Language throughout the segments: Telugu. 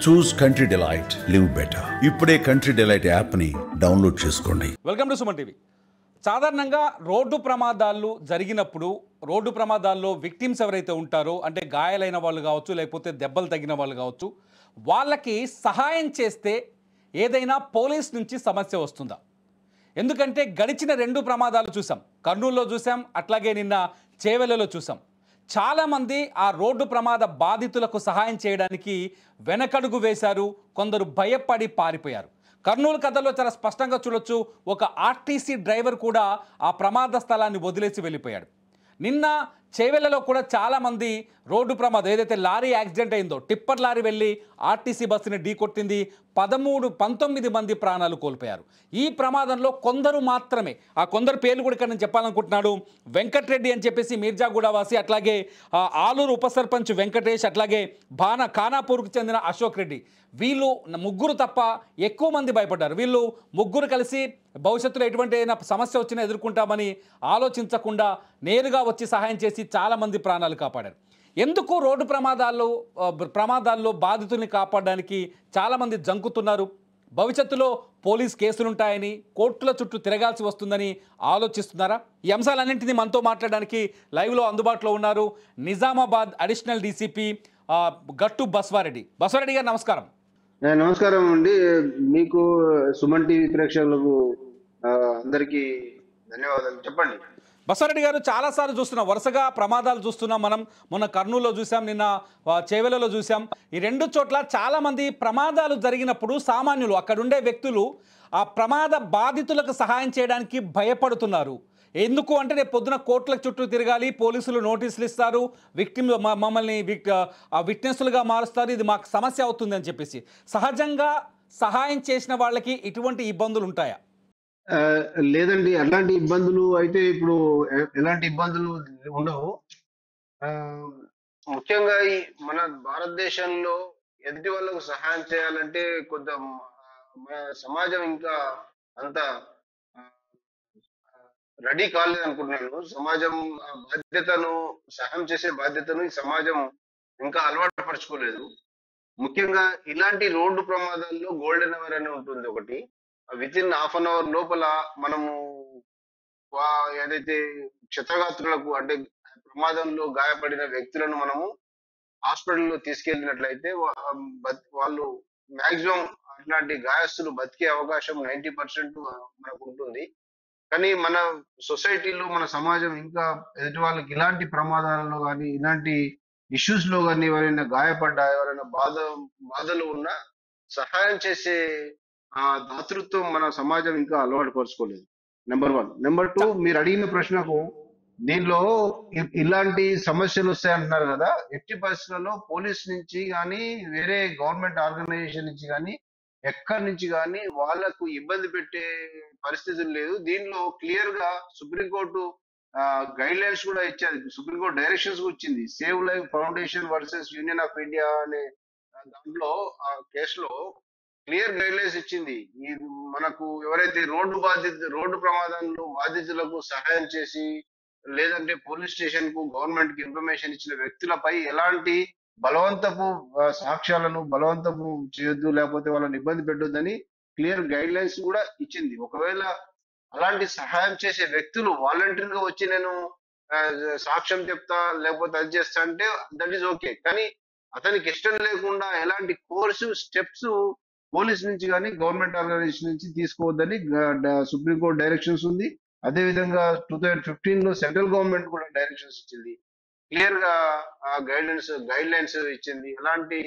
చూస్ కంట్రీ డిలైట్, లివ్ బెటర్. ఇప్పుడే కంట్రీ డిలైట్ యాప్ని డౌన్లోడ్ చేసుకోండి. Welcome to Suman TV. సాధారణంగా రోడ్డు ప్రమాదాలు జరిగినప్పుడు రోడ్డు ప్రమాదాల్లో విక్టిమ్స్ ఎవరైతే ఉంటారో, అంటే గాయాలైన వాళ్ళు కావచ్చు, లేకపోతే దెబ్బలు తగిన వాళ్ళు కావచ్చు, వాళ్ళకి సహాయం చేస్తే ఏదైనా పోలీస్ నుంచి సమస్య వస్తుందా? ఎందుకంటే గడిచిన 2 ప్రమాదాలు చూసాం. కర్నూలులో చూసాం, అట్లాగే నిన్న చేవెళ్లలో చూసాం. చాలామంది ఆ రోడ్డు ప్రమాద బాధితులకు సహాయం చేయడానికి వెనకడుగు వేశారు, కొందరు భయపడి పారిపోయారు. కర్నూలు కథలో చాలా స్పష్టంగా చూడొచ్చు. ఒక ఆర్టీసీ డ్రైవర్ కూడా ఆ ప్రమాద స్థలాన్ని వదిలేసి వెళ్ళిపోయాడు. నిన్న చేవెళ్లలో కూడా చాలామంది రోడ్డు ప్రమాదం, ఏదైతే లారీ యాక్సిడెంట్ అయిందో, టిప్పర్ లారీ వెళ్ళి ఆర్టీసీ బస్సుని ఢీకొట్టింది. 19 మంది ప్రాణాలు కోల్పోయారు. ఈ ప్రమాదంలో కొందరు మాత్రమే, ఆ కొందరు పేర్లు కూడా ఇక్కడ నేను చెప్పాలనుకుంటున్నాడు. వెంకటరెడ్డి అని చెప్పేసి మీర్జాగూడ వాసి, అట్లాగే ఆలూరు ఉప సర్పంచ్ వెంకటేష్, అట్లాగే ఖానాపూర్కు చెందిన అశోక్ రెడ్డి, వీళ్ళు ముగ్గురు తప్ప ఎక్కువ మంది భయపడ్డారు. వీళ్ళు ముగ్గురు కలిసి భవిష్యత్తులో ఎటువంటి సమస్య వచ్చినా ఎదుర్కొంటామని ఆలోచించకుండా నేరుగా వచ్చి సహాయం చేసి చాలామంది ప్రాణాలు కాపాడారు. ఎందుకు రోడ్డు ప్రమాదాల్లో బాధితుల్ని కాపాడడానికి చాలామంది జంకుతున్నారు? భవిష్యత్తులో పోలీస్ కేసులుంటాయని, కోర్టుల చుట్టూ తిరగాల్సి వస్తుందని ఆలోచిస్తున్నారా? ఈ అంశాలన్నింటినీ మనతో మాట్లాడడానికి లైవ్లో అందుబాటులో ఉన్నారు నిజామాబాద్ అడిషనల్ డీసీపీ గట్టు బస్వారెడ్డి. బస్వారెడ్డి గారు నమస్కారం. నమస్కారం అండి. మీకు సుమన్ టీవీ ప్రేక్షకులకు అందరికీ ధన్యవాదాలు. చెప్పండి బస్వారెడ్డి గారు. చాలాసార్లు చూస్తున్నాం, వరుసగా ప్రమాదాలు చూస్తున్నాం. మనం మొన్న కర్నూలులో చూసాం, నిన్న చేవెళ్లలో చూసాం. ఈ 2 చోట్ల చాలామంది ప్రమాదాలు జరిగినప్పుడు సామాన్యులు, అక్కడుండే వ్యక్తులు ఆ ప్రమాద బాధితులకు సహాయం చేయడానికి భయపడుతున్నారు. ఎందుకు అంటే రేపు పొద్దున కోర్టుల చుట్టూ తిరగాలి, పోలీసులు నోటీసులు ఇస్తారు, మమ్మల్ని విట్నెస్లుగా మారుస్తారు, ఇది మాకు సమస్య అవుతుంది అని చెప్పేసి. సహజంగా సహాయం చేసిన వాళ్ళకి ఇటువంటి ఇబ్బందులు ఉంటాయా? లేదండి, అలాంటి ఇబ్బందులు అయితే ఇప్పుడు ఎలాంటి ఇబ్బందులు ఉండవు. ముఖ్యంగా ఈ మన భారతదేశంలో ఎదుటి వాళ్ళకు సహాయం చేయాలంటే కొంత మన సమాజం ఇంకా అంత రెడీ కాలేదు అనుకుంటున్నాను. సమాజం బాధ్యతను, సహాయం చేసే బాధ్యతను ఈ సమాజం ఇంకా అలవాటు పరుచుకోలేదు. ముఖ్యంగా ఇలాంటి రోడ్డు ప్రమాదాల్లో గోల్డెన్ అవర్ అని ఉంటుంది ఒకటి. Within half an hour లోపల మనము ఏదైతే క్షతగాత్రులకు, అంటే ప్రమాదంలో గాయపడిన వ్యక్తులను మనము హాస్పిటల్లో తీసుకెళ్ళినట్లయితే వాళ్ళు మాక్సిమం అట్లాంటి గాయస్తులు బతికే అవకాశం 90% మనకు ఉంటుంది. కానీ మన సొసైటీలో, మన సమాజం ఇంకా ఎదుటి వాళ్ళకి ఇలాంటి ప్రమాదాలలో కానీ, ఇలాంటి ఇష్యూస్ లో కానీ ఎవరైనా గాయపడ్డా, ఎవరైనా బాధలు ఉన్నా సహాయం చేసే దాతృత్వం మన సమాజం ఇంకా అలవాటు పరుచుకోలేదు. నెంబర్ 1. నెంబర్ 2, మీరు అడిగిన ప్రశ్నకు, దీనిలో ఇలాంటి సమస్యలు వస్తాయంటున్నారు కదా, ఎట్టి పరిస్థితుల్లో పోలీస్ నుంచి కానీ, వేరే గవర్నమెంట్ ఆర్గనైజేషన్ నుంచి కానీ, ఎక్కడి నుంచి కానీ వాళ్లకు ఇబ్బంది పెట్టే పరిస్థితులు లేదు. దీనిలో క్లియర్ గా సుప్రీంకోర్టు గైడ్ లైన్స్ కూడా ఇచ్చారు. సుప్రీంకోర్టు డైరెక్షన్స్ ఇచ్చింది. Save life foundation versus union of India అనే దాంట్లో, ఆ కేసులో క్లియర్ గైడ్ లైన్స్ ఇచ్చింది. ఈ మనకు ఎవరైతే రోడ్డు ప్రమాదంలో బాధితులకు సహాయం చేసి, లేదంటే పోలీస్ స్టేషన్ కు, గవర్నమెంట్ కి ఇన్ఫర్మేషన్ ఇచ్చిన వ్యక్తులపై ఎలాంటి బలవంతపు సాక్ష్యాలను బలవంతపు చేయొద్దు, లేకపోతే వాళ్ళని ఇబ్బంది పెట్టొద్దని క్లియర్ గైడ్ లైన్స్ కూడా ఇచ్చింది. ఒకవేళ అలాంటి సహాయం చేసే వ్యక్తులు వాలంటీర్ గా వచ్చి నేను సాక్ష్యం చెప్తా, లేకపోతే అది చేస్తా అంటే దట్ ఈస్ ఓకే. కానీ అతనికి ఇష్టం లేకుండా ఎలాంటి కోర్సు స్టెప్స్ పోలీస్ నుంచి కానీ, గవర్నమెంట్ ఆర్గనైజేషన్ నుంచి తీసుకోవద్దని సుప్రీంకోర్టు డైరెక్షన్స్ ఉంది. అదే విధంగా 2015లో సెంట్రల్ గవర్నమెంట్ కూడా డైరెక్షన్స్ ఇచ్చింది. క్లియర్ గా గైడ్ లైన్స్ ఇచ్చింది. ఎలాంటి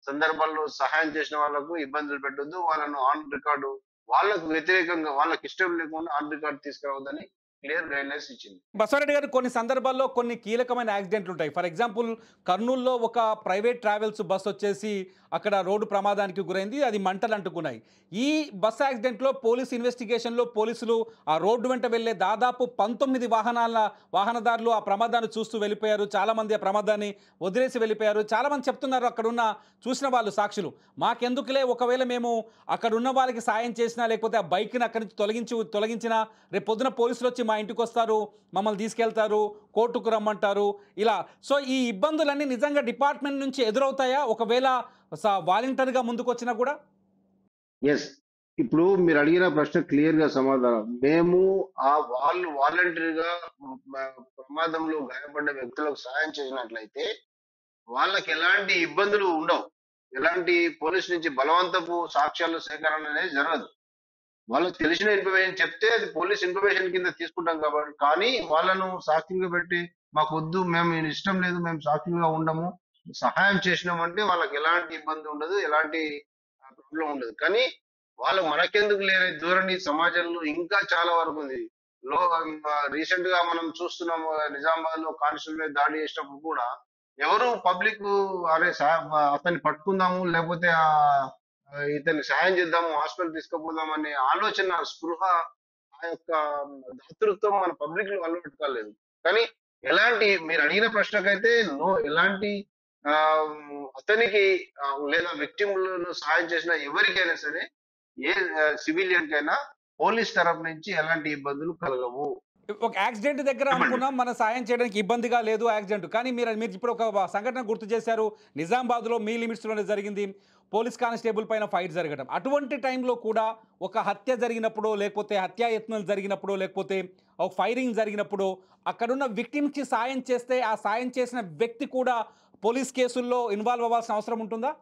సందర్భాల్లో సహాయం చేసిన వాళ్ళకు ఇబ్బందులు పెట్టొద్దు, వాళ్ళను ఆన్ రికార్డు, వాళ్ళకు వ్యతిరేకంగా, వాళ్ళకి ఇష్టం లేకుండా ఆన్ రికార్డు తీసుకురావద్దని క్లియర్ గైడ్ లైన్స్ ఇచ్చింది. బస్వారెడ్డి గారు, కొన్ని సందర్భాల్లో కొన్ని కీలకమైన యాక్సిడెంట్లు ఉంటాయి. ఫర్ ఎగ్జాంపుల్, కర్నూలులో ఒక ప్రైవేట్ ట్రావెల్స్ బస్ వచ్చేసి అక్కడ రోడ్డు ప్రమాదానికి గురైంది, అది మంటలు అంటుకున్నాయి. ఈ బస్ యాక్సిడెంట్లో పోలీస్ ఇన్వెస్టిగేషన్లో పోలీసులు ఆ రోడ్డు వెంట వెళ్లే దాదాపు 19 వాహనదారులు ఆ ప్రమాదాన్ని చూస్తూ వెళ్ళిపోయారు. చాలామంది ఆ ప్రమాదాన్ని వదిలేసి వెళ్ళిపోయారు. చాలామంది చెప్తున్నారు, అక్కడున్న చూసిన వాళ్ళు, సాక్షులు, మాకెందుకులే, ఒకవేళ మేము అక్కడ ఉన్న వాళ్ళకి సాయం చేసినా, లేకపోతే ఆ బైక్ని అక్కడి నుంచి తొలగించినా, రేపు పొద్దున పోలీసులు వచ్చి మా ఇంటికి వస్తారు, మమ్మల్ని తీసుకెళ్తారు, కోర్టుకు రమ్మంటారు, ఇలా. సో ఈ ఇబ్బందులన్నీ నిజంగా డిపార్ట్మెంట్ నుంచి ఎదురవుతాయా? ఒకవేళ వాలంటీర్గా ముందుకు వచ్చినా కూడా? ఎస్. ఇప్పుడు మీరు అడిగిన ప్రశ్న క్లియర్ గా సమాధానం. మేము వాళ్ళు వాలంటరీగా ప్రమాదంలో గాయపడ్డ వ్యక్తులకు సహాయం చేసినట్లయితే వాళ్ళకి ఎలాంటి ఇబ్బందులు ఉండవు. ఎలాంటి పోలీస్ నుంచి బలవంతపు సాక్ష్యాల సేకరణ అనేది జరగదు. వాళ్ళకి తెలిసిన ఇన్ఫర్మేషన్ చెప్తే అది పోలీస్ ఇన్ఫర్మేషన్ కింద తీసుకుంటాం కాబట్టి. కానీ వాళ్ళను సాక్షులుగా పెట్టి మాకొద్దు, మేము ఇష్టం లేదు, మేము సాక్షులుగా ఉండము, సహాయం చేసినామంటే వాళ్ళకి ఎలాంటి ఇబ్బంది ఉండదు, ఎలాంటి ప్రాబ్లం ఉండదు. కానీ వాళ్ళు మనకెందుకు లేని ధోరణి సమాజంలో ఇంకా చాలా వరకు ఉంది. లో రీసెంట్ గా మనం చూస్తున్నాం, నిజామాబాద్ లో కానిస్టేబుల్ మీద దాడి చేసినప్పుడు కూడా ఎవరు పబ్లిక్ అరే అతన్ని పట్టుకుందాము, లేకపోతే ఇతన్ని సాయం చేద్దాము, హాస్పిటల్ తీసుకుపోదాం అనే ఆలోచన, స్పృహ, ఆ యొక్క దాతృత్వం మన పబ్లిక్ లో అలవాటు కాలేదు. కానీ ఎలాంటి, మీరు అడిగిన ప్రశ్నకైతే ఎలాంటి ఆ అతనికి లేదా విక్టిమ్లను సహాయం చేసిన ఎవరికైనా సరే, ఏ సివిలియన్ కైనా పోలీస్ తరఫు నుంచి ఎలాంటి ఇబ్బందులు కలగవు. ఒక యాక్సిడెంట్ దగ్గర అనుకున్నాం మన సాయం చేయడానికి ఇబ్బందిగా లేదు యాక్సిడెంట్, కానీ మీరు ఇప్పుడు ఒక సంఘటన గుర్తు చేశారు. నిజామాబాద్లో మీ లిమిట్స్లోనే జరిగింది, పోలీస్ కానిస్టేబుల్ పైన ఫైట్ జరగడం. అటువంటి టైంలో కూడా ఒక హత్య జరిగినప్పుడు, లేకపోతే హత్యాయత్నం జరిగినప్పుడు, లేకపోతే ఒక ఫైరింగ్ జరిగినప్పుడు అక్కడున్న విక్టిమ్కి సాయం చేస్తే ఆ సాయం చేసిన వ్యక్తి కూడా పోలీస్ కేసుల్లో ఇన్వాల్వ్ అవ్వాల్సిన అవసరం ఉంటుందా?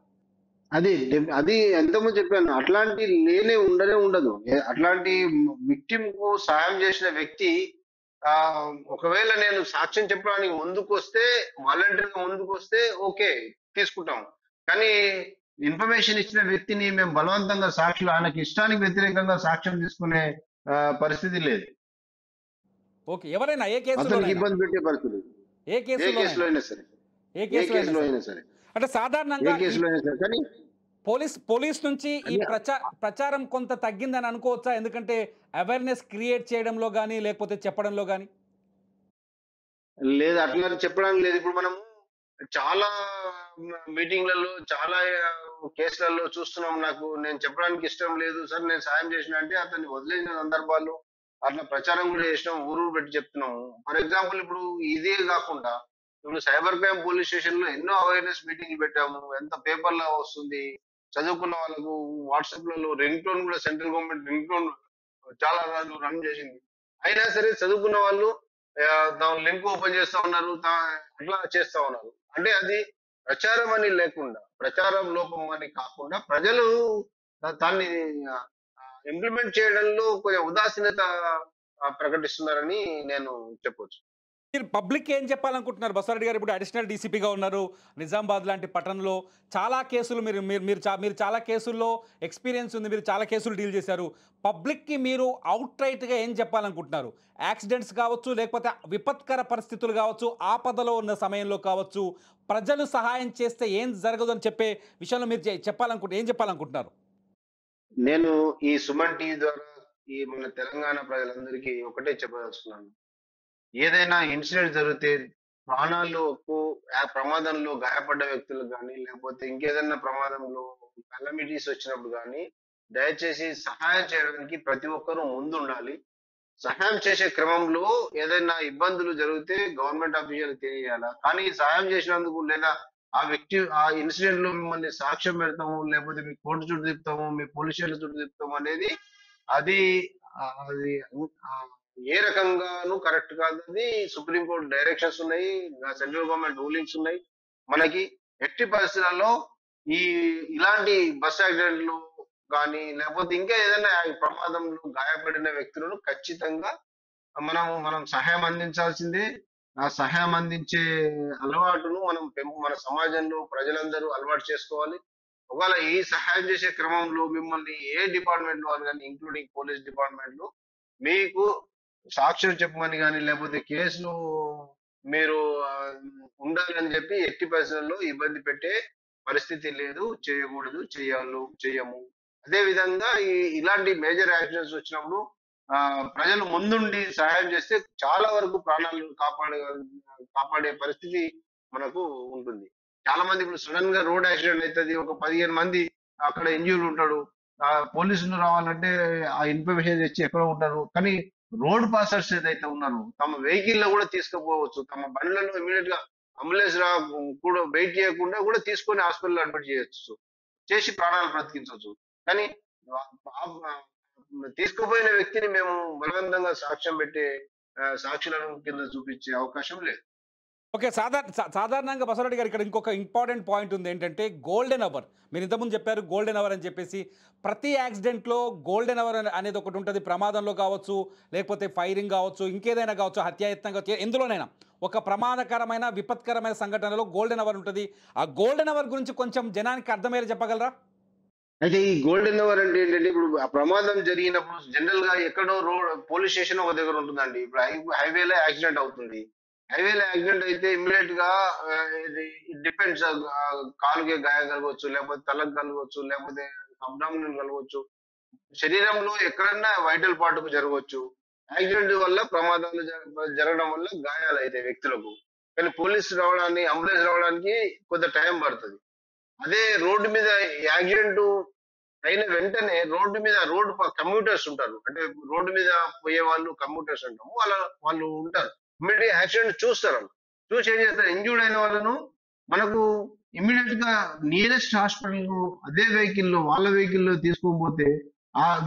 అది అది ఎంతమంది చెప్పాను, అట్లాంటి ఉండనే ఉండదు. అట్లాంటి విక్టిమ్ కు సాయం చేసిన వ్యక్తి ఒకవేళ నేను సాక్ష్యం చెప్పడానికి ముందుకు వస్తే, వాలంటీర్గా ముందుకు వస్తే ఓకే తీసుకుంటాం. కానీ ఇన్ఫర్మేషన్ ఇచ్చిన వ్యక్తిని మేము బలవంతంగా సాక్షులు, ఆయనకి ఇష్టానికి వ్యతిరేకంగా సాక్ష్యం తీసుకునే పరిస్థితి లేదు. ఓకే, ఎవరైనా ఏ కేసులో ఇబ్బంది పెట్టే పరిస్థితి, ఏ కేసులో అయినా సరే, ఏ కేసులో అయినా సరే, అంటే సాధారణంగా ఏ కేసులో అయినా సరే. కానీ పోలీస్ నుంచి ఈ ప్రచారం కొంత తగ్గిందని అనుకోవచ్చా? ఎందుకంటే అవేర్నెస్ క్రియేట్ చేయడంలో కానీ లేకపోతే చెప్పడంలో కానీ. లేదు, అట్లా చెప్పడానికి లేదు. ఇప్పుడు మనము చాలా మీటింగ్లలో, చాలా కేసులలో చూస్తున్నాం. నేను చెప్పడానికి ఇష్టం లేదు సార్, నేను సాయం చేసిన అంటే అతన్ని వదిలేసిన సందర్భాలు, అట్లా ప్రచారం కూడా చేసినాం, ఊరు పెట్టి చెప్తున్నాము. ఫర్ ఎగ్జాంపుల్ ఇప్పుడు ఇదే కాకుండా ఇప్పుడు సైబర్ క్రైమ్ పోలీస్ స్టేషన్ లో ఎన్నో అవేర్నెస్ మీటింగ్లు పెట్టాము. ఎంత పేపర్లో వస్తుంది, చదువుకున్న వాళ్ళకు వాట్సాప్ లలో రింగ్ టోన్ కూడా సెంట్రల్ గవర్నమెంట్ రింగ్ టోన్ చాలా రోజులు రన్ చేసింది. అయినా సరే చదువుకున్న వాళ్ళు దాని లింక్ ఓపెన్ చేస్తా ఉన్నారు, అట్లా చేస్తా ఉన్నారు. అంటే అది ప్రచారం అని లేకుండా, ప్రచారం లోపం అని కాకుండా ప్రజలు దాన్ని ఇంప్లిమెంట్ చేయడంలో కొంచెం ఉదాసీనత ప్రకటిస్తున్నారని నేను చెప్పొచ్చు. మీరు పబ్లిక్ ఏం చెప్పాలనుకుంటున్నారు? బస్సారెడ్డి గారు ఇప్పుడు అడిషనల్ డీసీపీగా ఉన్నారు. నిజామాబాద్ లాంటి పట్టణంలో చాలా కేసులు మీరు చాలా కేసుల్లో ఎక్స్పీరియన్స్ ఉంది, మీరు చాలా కేసులు డీల్ చేశారు. పబ్లిక్కి మీరు అవుట్ రైట్గా ఏం చెప్పాలనుకుంటున్నారు? యాక్సిడెంట్స్ కావచ్చు, లేకపోతే విపత్కర పరిస్థితులు కావచ్చు, ఆపదలో ఉన్న సమయంలో కావచ్చు, ప్రజలు సహాయం చేస్తే ఏం జరగదు అని చెప్పే విషయంలో మీరు ఏం చెప్పాలనుకుంటున్నారు? నేను ఈ సుమన్ టీవీ ద్వారా ఈ మన తెలంగాణ ప్రజలందరికీ ఒకటే చెప్పదలుచుకున్నాను. ఏదైనా ఇన్సిడెంట్ జరిగితే, ప్రాణాలకు ప్రమాదంలో గాయపడ్డ వ్యక్తులకు కానీ, లేకపోతే ఇంకేదైనా ప్రమాదంలో కలమిటీస్ వచ్చినప్పుడు కానీ, దయచేసి సహాయం చేయడానికి ప్రతి ఒక్కరూ ముందు ఉండాలి. సహాయం చేసే క్రమంలో ఏదైనా ఇబ్బందులు జరిగితే గవర్నమెంట్ ఆఫీషియల్ తెలియాలా. కానీ సహాయం చేసినందుకు లేదా ఆ వ్యక్తి ఆ ఇన్సిడెంట్ లో మిమ్మల్ని సాక్ష్యం పెడతాము, లేకపోతే మీ కోర్టు చుట్టూ తిప్పుతాము, మీ పోలీస్ స్టేషన్ చుట్టూ తిప్పుతాము అనేది అది అది ఏ రకంగానూ కరెక్ట్ కాదు. అది సుప్రీంకోర్టు డైరెక్షన్స్ ఉన్నాయి, సెంట్రల్ గవర్నమెంట్ రూలింగ్స్ ఉన్నాయి. మనకి ఎట్టి పరిస్థితులలో ఇలాంటి బస్ యాక్సిడెంట్లు కానీ, లేకపోతే ఇంకా ఏదైనా ప్రమాదంలో గాయపడిన వ్యక్తులను ఖచ్చితంగా మనం సహాయం అందించాల్సిందే. ఆ సహాయం అందించే అలవాటును మన సమాజంలో ప్రజలందరూ అలవాటు చేసుకోవాలి. ఒకవేళ ఈ సహాయం చేసే క్రమంలో మిమ్మల్ని ఏ డిపార్ట్మెంట్ వాళ్ళు కానీ, ఇంక్లూడింగ్ పోలీస్ డిపార్ట్మెంట్ లో, మీకు సాక్ష్యం చెప్పమని కానీ, లేకపోతే కేసులు మీరు ఉండాలని చెప్పి ఎట్టి పరిస్థితుల్లో ఇబ్బంది పెట్టే పరిస్థితి లేదు, చేయకూడదు, చెయ్యము. అదే విధంగా ఇలాంటి మేజర్ యాక్సిడెంట్స్ వచ్చినప్పుడు ప్రజలు ముందుండి సహాయం చేస్తే చాలా వరకు ప్రాణాలు కాపాడే పరిస్థితి మనకు ఉంటుంది. చాలా మంది ఇప్పుడు సడన్ గా రోడ్ యాక్సిడెంట్ అవుతుంది, ఒక 15 మంది అక్కడ ఇంజ్యూర్ ఉంటాడు, పోలీసులు రావాలంటే ఆ ఇన్ఫర్మేషన్ తెచ్చి ఎక్కడో ఉంటారు. కానీ రోడ్ పాసర్స్ ఏదైతే ఉన్నారో తమ వెహికల్ లో కూడా తీసుకుపోవచ్చు, తమ బండ్లలో ఇమీడియట్ గా అంబులెన్స్ రా కూడా వెయిట్ చేయకుండా కూడా తీసుకొని హాస్పిటల్ అడ్మిట్ చేయొచ్చు, చేసి ప్రాణాలు బ్రతికించవచ్చు. కానీ తీసుకుపోయిన వ్యక్తిని మేము బలవంతంగా సాక్ష్యం పెట్టే సాక్షులను కింద చూపించే అవకాశం లేదు. ఓకే, సాధారణంగా బసవరెడ్డి గారు ఇక్కడ ఇంకొక ఇంపార్టెంట్ పాయింట్ ఉంది ఏంటంటే గోల్డెన్ అవర్. మీరు ఇంతకుముందు చెప్పారు గోల్డెన్ అవర్ అని చెప్పేసి. ప్రతి యాక్సిడెంట్లో గోల్డెన్ అవర్ అనేది ఒకటి ఉంటుంది. ప్రమాదంలో కావచ్చు, లేకపోతే ఫైరింగ్ కావచ్చు, ఇంకేదైనా కావచ్చు, హత్యాయత్నం కావచ్చు, ఎందులోనైనా ఒక ప్రమాదకరమైన విపత్కరమైన సంఘటనలో గోల్డెన్ అవర్ ఉంటుంది. ఆ గోల్డెన్ అవర్ గురించి కొంచెం జనానికి అర్థమయ్యేలా చెప్పగలరా? అయితే ఈ గోల్డెన్ అవర్ అంటే ఏంటంటే, ఇప్పుడు ఆ ప్రమాదం జరిగినప్పుడు జనరల్ గా ఎక్కడో పోలీస్ స్టేషన్ ఒక దగ్గర ఉంటుందండి. ఇప్పుడు హైవేలో యాక్సిడెంట్ అవుతుంది. హైవేలో యాక్సిడెంట్ అయితే ఇమ్మీడియట్ గా డిపెండ్స్, కాలుకి గాయం కలగవచ్చు, లేకపోతే తలకు కలగవచ్చు, లేకపోతే అబ్డామినల్ కలగవచ్చు, శరీరంలో ఎక్కడన్నా వైటల్ పార్ట్ కు జరగవచ్చు. యాక్సిడెంట్ వల్ల ప్రమాదాలు జరగడం వల్ల గాయాలు అయితే వ్యక్తులకు. కానీ పోలీసు రావడానికి, అంబులెన్స్ రావడానికి కొంత టైం పడుతుంది. అదే రోడ్డు మీద యాక్సిడెంట్ అయిన వెంటనే రోడ్డు కమ్యూటర్స్ ఉంటారు. అంటే రోడ్డు మీద పోయే వాళ్ళు కమ్యూటర్స్ అంటాము. వాళ్ళు ఉంటారు. ఇమ్మీడియట్ యాక్సిడెంట్ చూస్తారు. చూసి ఏం చేస్తారు, ఇంజూర్డ్ అయిన వాళ్ళను మనకు ఇమ్మీడియట్ గా నియరెస్ట్ హాస్పిటల్ అదే వాళ్ళ వెహికల్లో తీసుకొని పోతే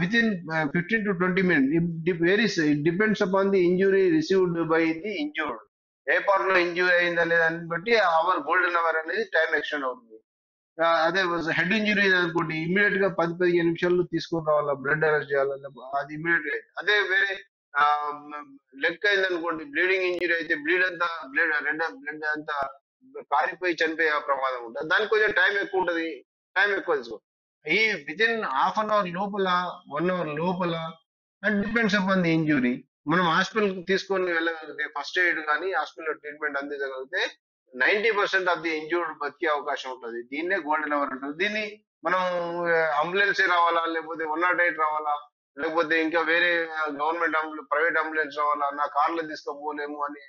with in 15 to 20 minutes, it depends upon the injury received by the injured. A part లో ఇంజూరీ అయిందా లేదని బట్టి అవర్ గోల్డెన్ అవర్ అనేది టైం ఎక్స్టెండ్ అవుతుంది. అదే హెడ్ ఇంజురీ అనుకోండి, ఇమ్మీడియట్ గా 10-15 నిమిషాల్లో తీసుకొని రావాలా, బ్లడ్ అరెస్ట్ చేయాలి, అది ఇమ్మీడియట్ గా. అదే వేరే లెగ్ అయింది అనుకోండి, బ్లీడింగ్ ఇంజురీ అయితే బ్లడ్ అంతా కారిపోయి చనిపోయే ప్రమాదం ఉంటుంది. దానికి కొంచెం టైం ఎక్కువ తీసుకో. ఈ within half an hour లోపల, 1 hour లోపల, and depends upon the injury, మనం హాస్పిటల్ తీసుకొని వెళ్ళగలిగితే, ఫస్ట్ ఎయిడ్ కానీ హాస్పిటల్ ట్రీట్మెంట్ అందించగలిగితే 90% ఆఫ్ ది ఇంజూర్డ్ బతికే అవకాశం ఉంటుంది. దీన్నే గోల్డెన్ అవర్ ఉంటుంది. దీన్ని మనం అంబులెన్స్ రావాలా, లేకపోతే 108 రావాలా, లేకపోతే ఇంకా వేరే గవర్నమెంట్ ప్రైవేట్ అంబులెన్స్ రావాలా, నా కార్లో తీసుకుపోలేము అని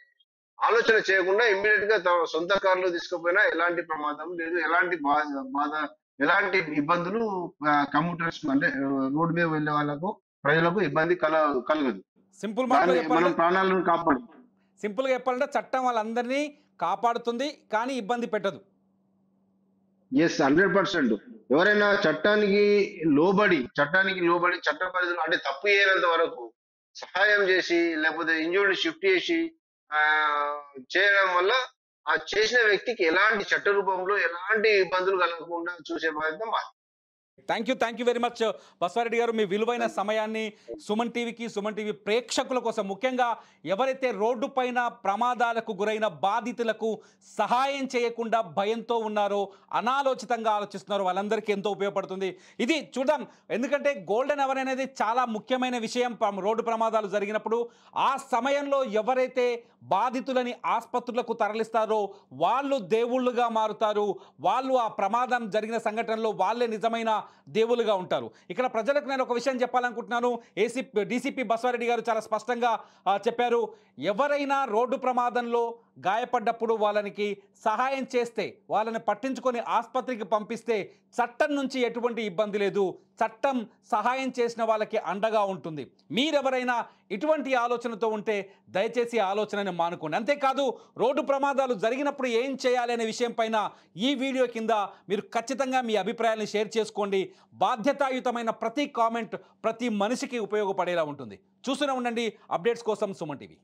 ఆలోచన చేయకుండా ఇమ్మీడియట్ గా సొంత కార్లో తీసుకుపోయినా ఎలాంటి ప్రమాదం లేదు, ఎలాంటి బాధ, ఎలాంటి ఇబ్బందులు కమ్యూటర్స్ అంటే రోడ్డు మీద వెళ్ళే వాళ్ళకు, ప్రజలకు ఇబ్బంది కలగదు. సింపుల్ మనం ప్రాణాలను కాపాడు. సింపుల్ గా చెప్పాలంటే చట్టం వాళ్ళందరినీ కాపాడుతుంది, కానీ ఇబ్బంది పెట్టదు. ఎస్, 100%. ఎవరైనా చట్టానికి లోబడి చట్ట పరిధిలో, అంటే తప్పు చేయనంత వరకు సహాయం చేసి, లేకపోతే ఇంజూర్డ్ షిఫ్ట్ చేసి చేయడం వల్ల ఆ చేసిన వ్యక్తికి ఎలాంటి చట్ట రూపంలో ఎలాంటి ఇబ్బందులు కలగకుండా చూసే ప్రయత్నం మాది. Thank you very much Basava Reddy గారు. మీ విలువైన సమయాన్ని సుమన్ టీవీకి, సుమన్ టీవీ ప్రేక్షకుల కోసం, ముఖ్యంగా ఎవరైతే రోడ్డు పైన ప్రమాదాలకు గురైన బాధితులకు సహాయం చేయకుండా భయంతో ఉన్నారో, అనాలోచితంగా ఆలోచిస్తున్నారో, వాళ్ళందరికీ ఎంతో ఉపయోగపడుతుంది. ఇది చూద్దాం, ఎందుకంటే గోల్డెన్ అవర్ అనేది చాలా ముఖ్యమైన విషయం. రోడ్డు ప్రమాదాలు జరిగినప్పుడు ఆ సమయంలో ఎవరైతే బాధితులని ఆసుపత్రులకు తరలిస్తారో వాళ్ళు దేవుళ్ళుగా మారుతారు. వాళ్ళు ఆ ప్రమాదం జరిగిన సంఘటనలో వాళ్ళే నిజమైన దేవులుగా ఉంటారు. ఇక్కడ ప్రజలకు నేను ఒక విషయం చెప్పాలనుకుంటున్నాను. డీసీపీ బసవరెడ్డి గారు చాలా స్పష్టంగా చెప్పారు. ఎవరైనా రోడ్డు ప్రమాదంలో గాయపడ్డప్పుడు వాళ్ళకి సహాయం చేస్తే, వాళ్ళని పట్టించుకొని ఆసుపత్రికి పంపిస్తే చట్టం నుంచి ఎటువంటి ఇబ్బంది లేదు. చట్టం సహాయం చేసిన వాళ్ళకి అండగా ఉంటుంది. మీరెవరైనా ఇటువంటి ఆలోచనతో ఉంటే దయచేసి ఆలోచనని మానుకోండి. అంతేకాదు, రోడ్డు ప్రమాదాలు జరిగినప్పుడు ఏం చేయాలి అనే విషయం పైన ఈ వీడియో కింద మీరు ఖచ్చితంగా మీ అభిప్రాయాలను షేర్ చేసుకోండి. బాధ్యతాయుతమైన ప్రతి కామెంట్ ప్రతి మనిషికి ఉపయోగపడేలా ఉంటుంది. చూస్తూనే ఉండండి అప్డేట్స్ కోసం సుమన్ టీవీ.